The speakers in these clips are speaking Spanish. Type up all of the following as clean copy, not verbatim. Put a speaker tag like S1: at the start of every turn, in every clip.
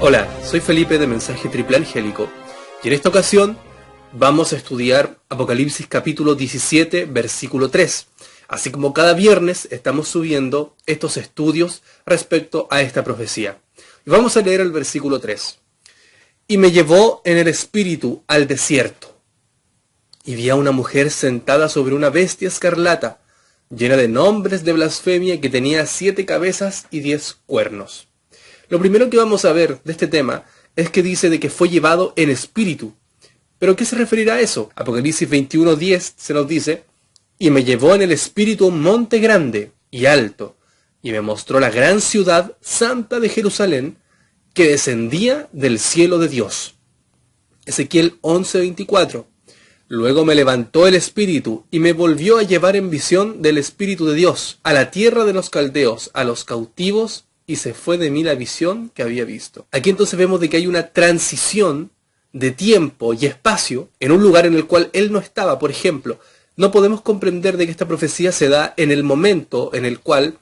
S1: Hola, soy Felipe de Mensaje Triple Angélico y en esta ocasión vamos a estudiar Apocalipsis capítulo 17, versículo 3. Así como cada viernes estamos subiendo estos estudios respecto a esta profecía. Y vamos a leer el versículo 3. Y me llevó en el espíritu al desierto, y vi a una mujer sentada sobre una bestia escarlata, llena de nombres de blasfemia, que tenía 7 cabezas y 10 cuernos. Lo primero que vamos a ver de este tema es que dice de que fue llevado en espíritu. ¿Pero qué se referirá a eso? Apocalipsis 21:10 se nos dice: y me llevó en el espíritu a un monte grande y alto, y me mostró la gran ciudad santa de Jerusalén, que descendía del cielo de Dios. Ezequiel 11:24. Luego me levantó el espíritu y me volvió a llevar en visión del espíritu de Dios a la tierra de los caldeos, a los cautivos, y se fue de mí la visión que había visto. Aquí entonces vemos de que hay una transición de tiempo y espacio en un lugar en el cual él no estaba. Por ejemplo, no podemos comprender de que esta profecía se da en el momento en el cual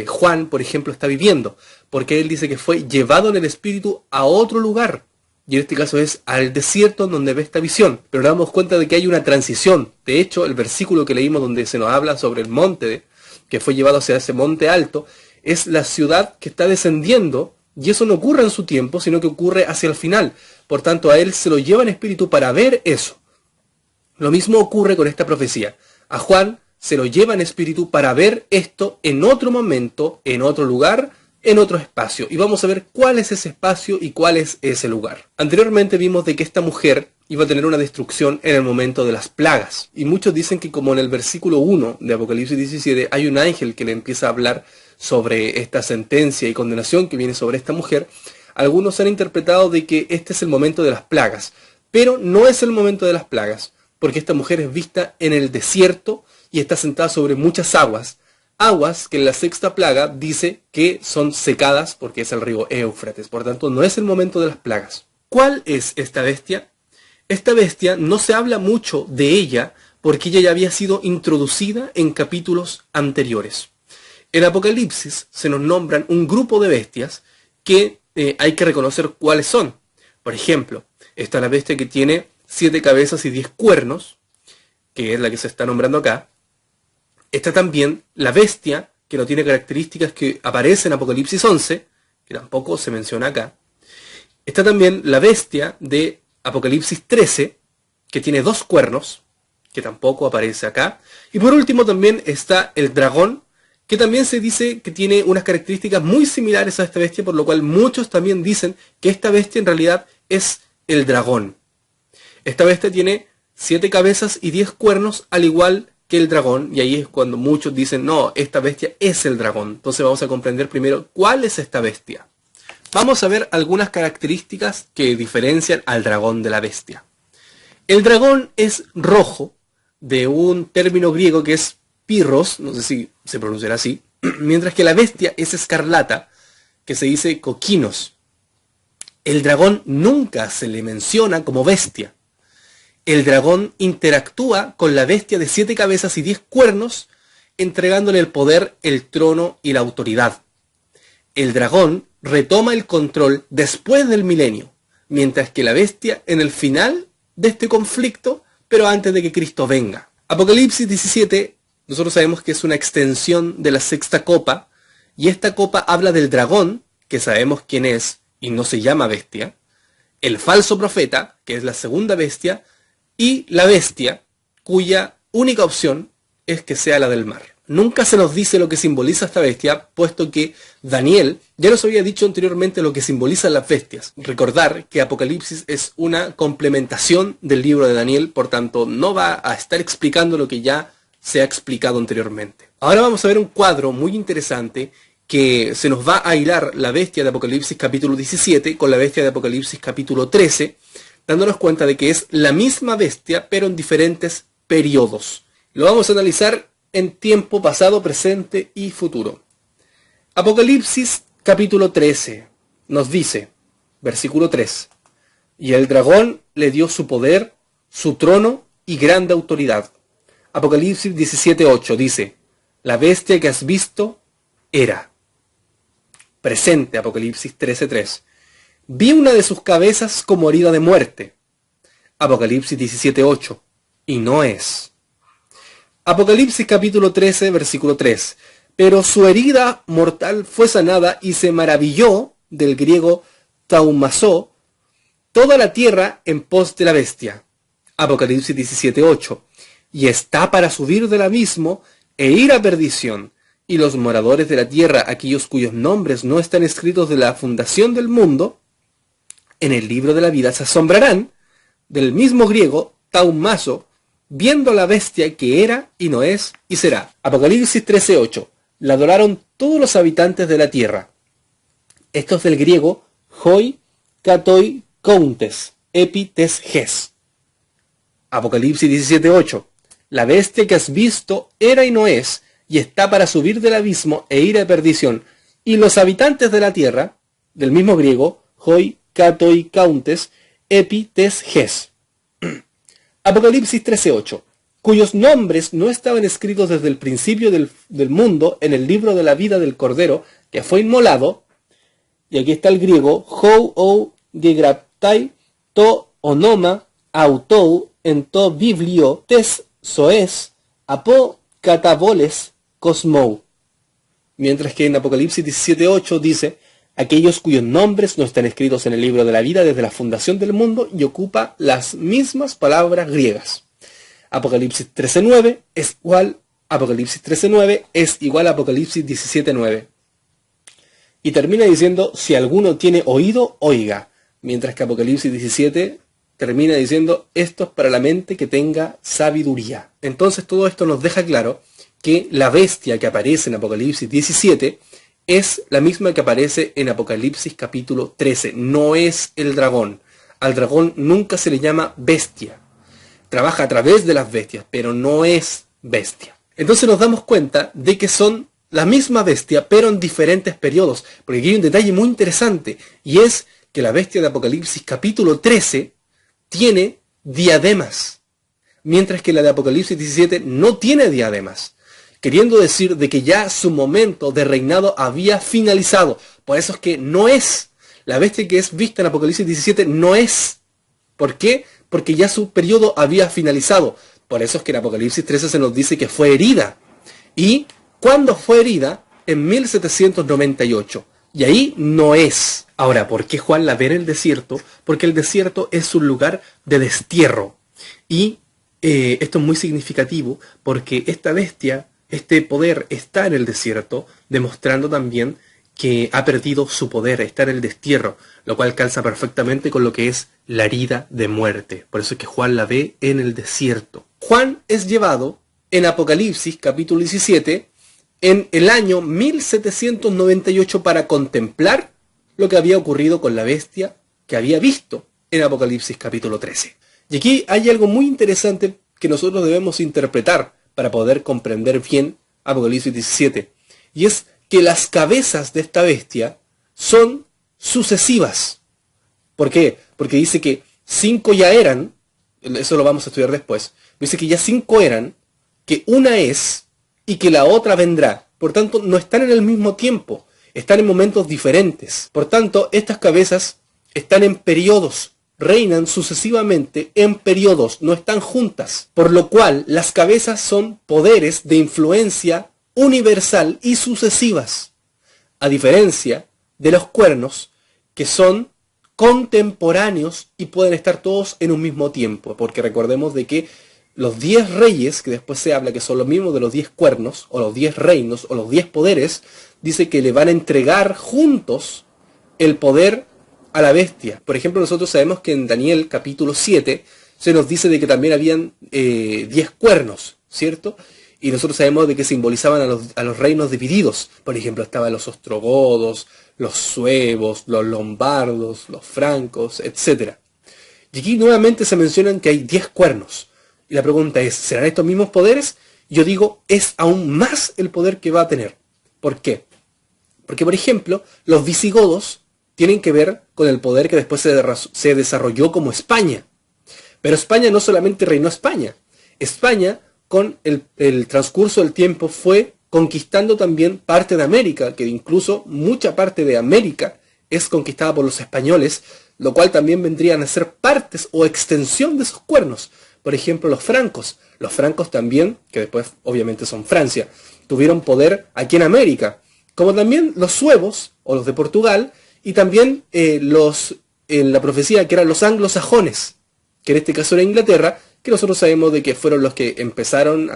S1: Juan, por ejemplo, está viviendo, porque él dice que fue llevado en el espíritu a otro lugar, y en este caso es al desierto donde ve esta visión. Pero nos damos cuenta de que hay una transición. De hecho, el versículo que leímos donde se nos habla sobre el monte, que fue llevado hacia ese monte alto, es la ciudad que está descendiendo, y eso no ocurre en su tiempo, sino que ocurre hacia el final. Por tanto, a él se lo lleva en espíritu para ver eso. Lo mismo ocurre con esta profecía. A Juan se lo lleva en espíritu para ver esto en otro momento, en otro lugar, en otro espacio. Y vamos a ver cuál es ese espacio y cuál es ese lugar. Anteriormente vimos de que esta mujer iba a tener una destrucción en el momento de las plagas. Y muchos dicen que como en el versículo 1 de Apocalipsis 17 hay un ángel que le empieza a hablar sobre esta sentencia y condenación que viene sobre esta mujer, algunos han interpretado de que este es el momento de las plagas. Pero no es el momento de las plagas, porque esta mujer es vista en el desierto y está sentada sobre muchas aguas. Aguas que en la 6ª plaga dice que son secadas porque es el río Éufrates. Por tanto, no es el momento de las plagas. ¿Cuál es esta bestia? Esta bestia no se habla mucho de ella porque ella ya había sido introducida en capítulos anteriores. En Apocalipsis se nos nombran un grupo de bestias que hay que reconocer cuáles son. Por ejemplo, está la bestia que tiene 7 cabezas y 10 cuernos, que es la que se está nombrando acá. Está también la bestia, que no tiene características que aparece en Apocalipsis 11, que tampoco se menciona acá. Está también la bestia de Apocalipsis 13, que tiene 2 cuernos, que tampoco aparece acá. Y por último también está el dragón, que también se dice que tiene unas características muy similares a esta bestia, por lo cual muchos también dicen que esta bestia en realidad es el dragón. Esta bestia tiene 7 cabezas y 10 cuernos, al igual que el dragón, y ahí es cuando muchos dicen, no, esta bestia es el dragón. Entonces vamos a comprender primero cuál es esta bestia. Vamos a ver algunas características que diferencian al dragón de la bestia. El dragón es rojo, de un término griego que es pirros, no sé si se pronunciará así, mientras que la bestia es escarlata, que se dice coquinos. El dragón nunca se le menciona como bestia. El dragón interactúa con la bestia de 7 cabezas y 10 cuernos, entregándole el poder, el trono y la autoridad. El dragón retoma el control después del milenio, mientras que la bestia en el final de este conflicto, pero antes de que Cristo venga. Apocalipsis 17, nosotros sabemos que es una extensión de la 6ª copa, y esta copa habla del dragón, que sabemos quién es, y no se llama bestia, el falso profeta, que es la 2ª bestia, y la bestia, cuya única opción es que sea la del mar. Nunca se nos dice lo que simboliza esta bestia, puesto que Daniel ya nos había dicho anteriormente lo que simbolizan las bestias. Recordar que Apocalipsis es una complementación del libro de Daniel, por tanto no va a estar explicando lo que ya se ha explicado anteriormente. Ahora vamos a ver un cuadro muy interesante que se nos va a hilar la bestia de Apocalipsis capítulo 17 con la bestia de Apocalipsis capítulo 13, dándonos cuenta de que es la misma bestia, pero en diferentes periodos. Lo vamos a analizar en tiempo pasado, presente y futuro. Apocalipsis capítulo 13 nos dice, versículo 3, y el dragón le dio su poder, su trono y grande autoridad. Apocalipsis 17:8 dice, la bestia que has visto era. Presente, Apocalipsis 13:3. Vi una de sus cabezas como herida de muerte. Apocalipsis 17:8. Y no es. Apocalipsis capítulo 13, versículo 3. Pero su herida mortal fue sanada y se maravilló, del griego taumasó, toda la tierra en pos de la bestia. Apocalipsis 17:8. Y está para subir del abismo e ir a perdición. Y los moradores de la tierra, aquellos cuyos nombres no están escritos de la fundación del mundo, en el libro de la vida se asombrarán, del mismo griego taumazo, viendo a la bestia que era y no es y será. Apocalipsis 13:8. La adoraron todos los habitantes de la tierra. Esto es del griego hoi katoi kountes, epi tes ges. Apocalipsis 17:8. La bestia que has visto era y no es, y está para subir del abismo e ir a perdición. Y los habitantes de la tierra, del mismo griego, hoi katoi kountes, epi tes ges. Apocalipsis 13:8. Cuyos nombres no estaban escritos desde el principio del mundo en el libro de la vida del Cordero, que fue inmolado. Y aquí está el griego, hou ou gegraptai to onoma autou en to biblio tes soes apo cataboles cosmou. Mientras que en Apocalipsis 17:8 dice, aquellos cuyos nombres no están escritos en el libro de la vida desde la fundación del mundo, y ocupa las mismas palabras griegas. Apocalipsis 13:9 es igual a Apocalipsis 13:9 es igual a Apocalipsis 17:9. Y termina diciendo, si alguno tiene oído, oiga. Mientras que Apocalipsis 17 termina diciendo, esto es para la mente que tenga sabiduría. Entonces todo esto nos deja claro que la bestia que aparece en Apocalipsis 17 es la misma que aparece en Apocalipsis capítulo 13. No es el dragón. Al dragón nunca se le llama bestia. Trabaja a través de las bestias, pero no es bestia. Entonces nos damos cuenta de que son la misma bestia, pero en diferentes periodos. Porque aquí hay un detalle muy interesante, y es que la bestia de Apocalipsis capítulo 13 tiene diademas, mientras que la de Apocalipsis 17 no tiene diademas, queriendo decir de que ya su momento de reinado había finalizado. Por eso es que no es. La bestia que es vista en Apocalipsis 17 no es. ¿Por qué? Porque ya su periodo había finalizado. Por eso es que en Apocalipsis 13 se nos dice que fue herida. ¿Y cuándo fue herida? En 1798. Y ahí no es. Ahora, ¿por qué Juan la ve en el desierto? Porque el desierto es un lugar de destierro. Y esto es muy significativo porque esta bestia, este poder está en el desierto, demostrando también que ha perdido su poder, está en el destierro, lo cual calza perfectamente con lo que es la herida de muerte. Por eso es que Juan la ve en el desierto. Juan es llevado en Apocalipsis capítulo 17 en el año 1798 para contemplar lo que había ocurrido con la bestia que había visto en Apocalipsis capítulo 13. Y aquí hay algo muy interesante que nosotros debemos interpretar para poder comprender bien Apocalipsis 17. Y es que las cabezas de esta bestia son sucesivas. ¿Por qué? Porque dice que 5 ya eran, eso lo vamos a estudiar después, dice que ya 5 eran, que una es y que la otra vendrá. Por tanto, no están en el mismo tiempo, están en momentos diferentes. Por tanto, estas cabezas están en periodos, reinan sucesivamente en periodos, no están juntas. Por lo cual, las cabezas son poderes de influencia universal y sucesivas, a diferencia de los cuernos, que son contemporáneos y pueden estar todos en un mismo tiempo, porque recordemos de que los 10 reyes, que después se habla que son los mismos de los 10 cuernos, o los 10 reinos, o los 10 poderes, dice que le van a entregar juntos el poder a la bestia. Por ejemplo, nosotros sabemos que en Daniel capítulo 7 se nos dice de que también habían 10 cuernos, ¿cierto? Y nosotros sabemos de que simbolizaban a los reinos divididos. Por ejemplo, estaban los ostrogodos, los suevos, los lombardos, los francos, etc. Y aquí nuevamente se mencionan que hay 10 cuernos. Y la pregunta es, ¿serán estos mismos poderes? Yo digo, es aún más el poder que va a tener. ¿Por qué? Porque, por ejemplo, los visigodos tienen que ver con el poder que después se desarrolló como España. Pero España no solamente reinó España. España, con el transcurso del tiempo, fue conquistando también parte de América, que incluso mucha parte de América es conquistada por los españoles, lo cual también vendrían a ser partes o extensión de esos cuernos. Por ejemplo, los francos. Los francos también, que después obviamente son Francia, tuvieron poder aquí en América. Como también los suevos, o los de Portugal, y también en la profecía que eran los anglosajones, que en este caso era Inglaterra, que nosotros sabemos de que fueron los que empezaron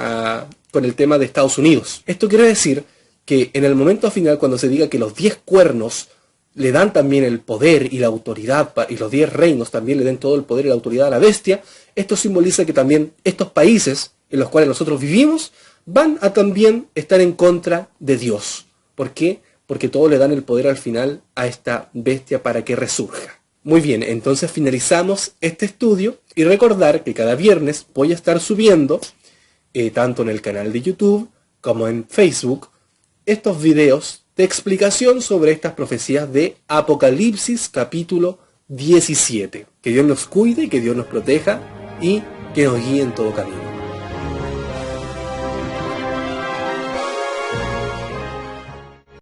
S1: con el tema de Estados Unidos. Esto quiere decir que en el momento final, cuando se diga que los 10 cuernos le dan también el poder y la autoridad, y los 10 reinos también le den todo el poder y la autoridad a la bestia, esto simboliza que también estos países en los cuales nosotros vivimos van a también estar en contra de Dios. ¿Por qué? Porque todos le dan el poder al final a esta bestia para que resurja. Muy bien, entonces finalizamos este estudio y recordar que cada viernes voy a estar subiendo, tanto en el canal de YouTube como en Facebook, estos videos de explicación sobre estas profecías de Apocalipsis capítulo 17. Que Dios nos cuide, que Dios nos proteja y que nos guíe en todo camino.